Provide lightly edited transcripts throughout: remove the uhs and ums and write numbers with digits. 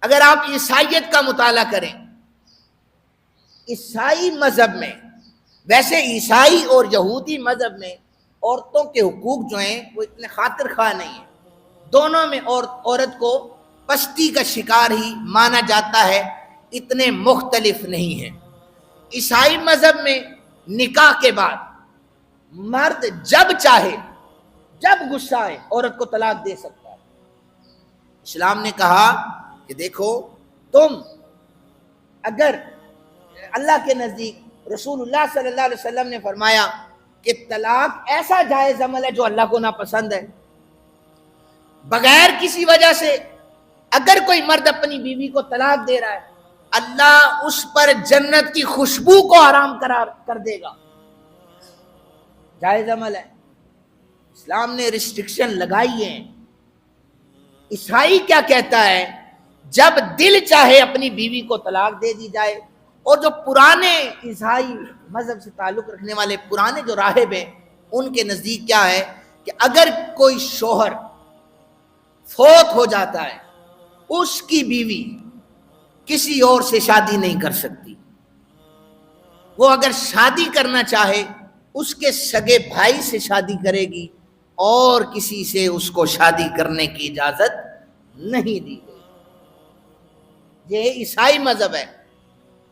اگر آپ عیسائیت کا مطالعہ کریں، عیسائی مذہب میں، ویسے عیسائی اور یہودی مذہب میں عورتوں کے حقوق جو ہیں وہ اتنے خاطر خواہ نہیں ہیں، دونوں میں عورت کو پستی کا شکار ہی مانا جاتا ہے، اتنے مختلف نہیں ہیں۔ عیسائی مذہب میں نکاح کے بعد مرد جب چاہے، جب غصہ آئے، عورت کو طلاق دے سکتا ہے۔ اسلام نے کہا کہ دیکھو، تم اگر اللہ کے نزدیک، رسول اللہ صلی اللہ علیہ وسلم نے فرمایا کہ طلاق ایسا جائز عمل ہے جو اللہ کو ناپسند ہے، بغیر کسی وجہ سے اگر کوئی مرد اپنی بیوی کو طلاق دے رہا ہے، اللہ اس پر جنت کی خوشبو کو حرام قرار کر دے گا، جائز عمل ہے۔ اسلام نے ریسٹرکشن لگائی ہے۔ عیسائی کیا کہتا ہے؟ جب دل چاہے اپنی بیوی کو طلاق دے دی جائے، اور جو پرانے عیسائی مذہب سے تعلق رکھنے والے پرانے جو راہب ہیں، ان کے نزدیک کیا ہے کہ اگر کوئی شوہر فوت ہو جاتا ہے، اس کی بیوی کسی اور سے شادی نہیں کر سکتی۔ وہ اگر شادی کرنا چاہے اس کے سگے بھائی سے شادی کرے گی، اور کسی سے اس کو شادی کرنے کی اجازت نہیں دی گئی۔ یہ عیسائی مذہب ہے۔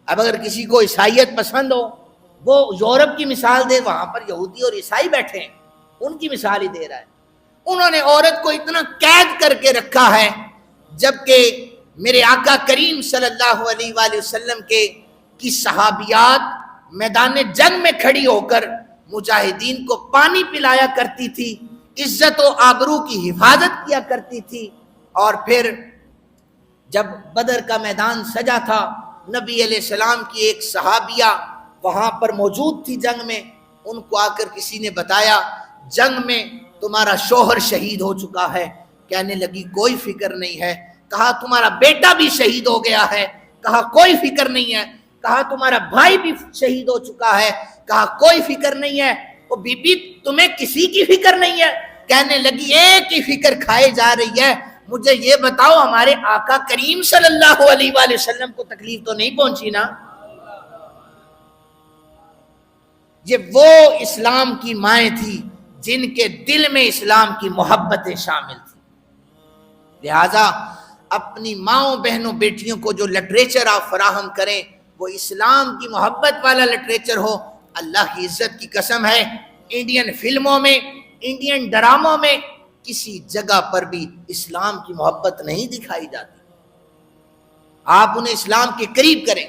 اب اگر کسی کو عیسائیت پسند ہو، وہ یورپ کی مثال دے، وہاں پر یہودی اور عیسائی بیٹھے ہیں، ان کی مثال ہی دے رہا ہے۔ انہوں نے عورت کو اتنا قید کر کے رکھا ہے، جبکہ میرے آقا کریم صلی اللہ علیہ وآلہ وسلم کی صحابیات میدان جنگ میں کھڑی ہو کر مجاہدین کو پانی پلایا کرتی تھی، عزت و آبرو کی حفاظت کیا کرتی تھی۔ اور پھر جب بدر کا میدان سجا تھا، نبی علیہ السلام کی ایک صحابیہ وہاں پر موجود تھی جنگ میں، ان کو آ کر کسی نے بتایا جنگ میں تمہارا شوہر شہید ہو چکا ہے۔ کہنے لگی کوئی فکر نہیں ہے۔ کہا تمہارا بیٹا بھی شہید ہو گیا ہے۔ کہا کوئی فکر نہیں ہے۔ کہا تمہارا بھائی بھی شہید ہو چکا ہے۔ کہا کوئی فکر نہیں ہے۔ وہ بی بی تمہیں کسی کی فکر نہیں ہے؟ کہنے لگی ایک ہی فکر کھائے جا رہی ہے، مجھے یہ بتاؤ ہمارے آقا کریم صلی اللہ علیہ وآلہ وسلم کو تکلیف تو نہیں پہنچی نا؟ یہ وہ اسلام کی مائیں تھی جن کے دل میں اسلام کی محبتیں شامل تھی۔ لہذا اپنی ماؤں بہنوں بیٹیوں کو جو لٹریچر آپ فراہم کریں وہ اسلام کی محبت والا لٹریچر ہو۔ اللہ کی عزت کی قسم ہے، انڈین فلموں میں، انڈین ڈراموں میں کسی جگہ پر بھی اسلام کی محبت نہیں دکھائی جاتی۔ آپ انہیں اسلام کے قریب کریں۔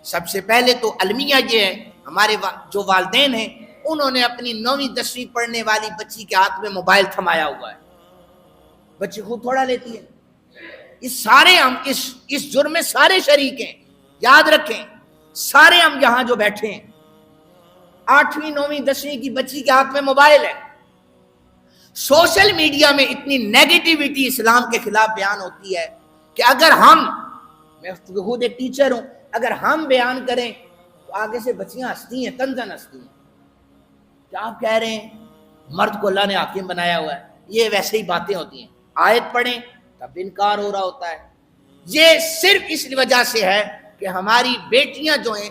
سب سے پہلے تو المیہ یہ ہے، ہمارے جو والدین ہیں انہوں نے اپنی 9ویں 10ویں پڑھنے والی بچی کے ہاتھ میں موبائل تھمایا ہوا ہے، بچی خود تھوڑا لیتی ہے۔ ہم اس جرم میں سارے شریک ہیں، یاد رکھیں، سارے ہم یہاں جو بیٹھے ہیں، 8ویں 9ویں 10ویں کی بچی کے ہاتھ میں موبائل ہے۔ سوشل میڈیا میں اتنی نیگیٹیوٹی اسلام کے خلاف بیان ہوتی ہے کہ اگر میں خود ایک ٹیچر ہوں، اگر ہم بیان کریں تو آگے سے بچیاں ہنستی ہیں، طنزاً ہنستی ہیں۔ کیا آپ کہہ رہے ہیں مرد کو اللہ نے حاکم بنایا ہوا ہے؟ یہ ویسے ہی باتیں ہوتی ہیں، آیت پڑھیں تب انکار ہو رہا ہوتا ہے۔ یہ صرف اس وجہ سے ہے کہ ہماری بیٹیاں جو ہیں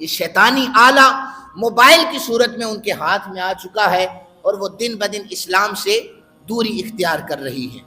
یہ شیطانی آلہ موبائل کی صورت میں ان کے ہاتھ میں آ چکا ہے، اور وہ دن بدن اسلام سے دوری اختیار کر رہی ہیں۔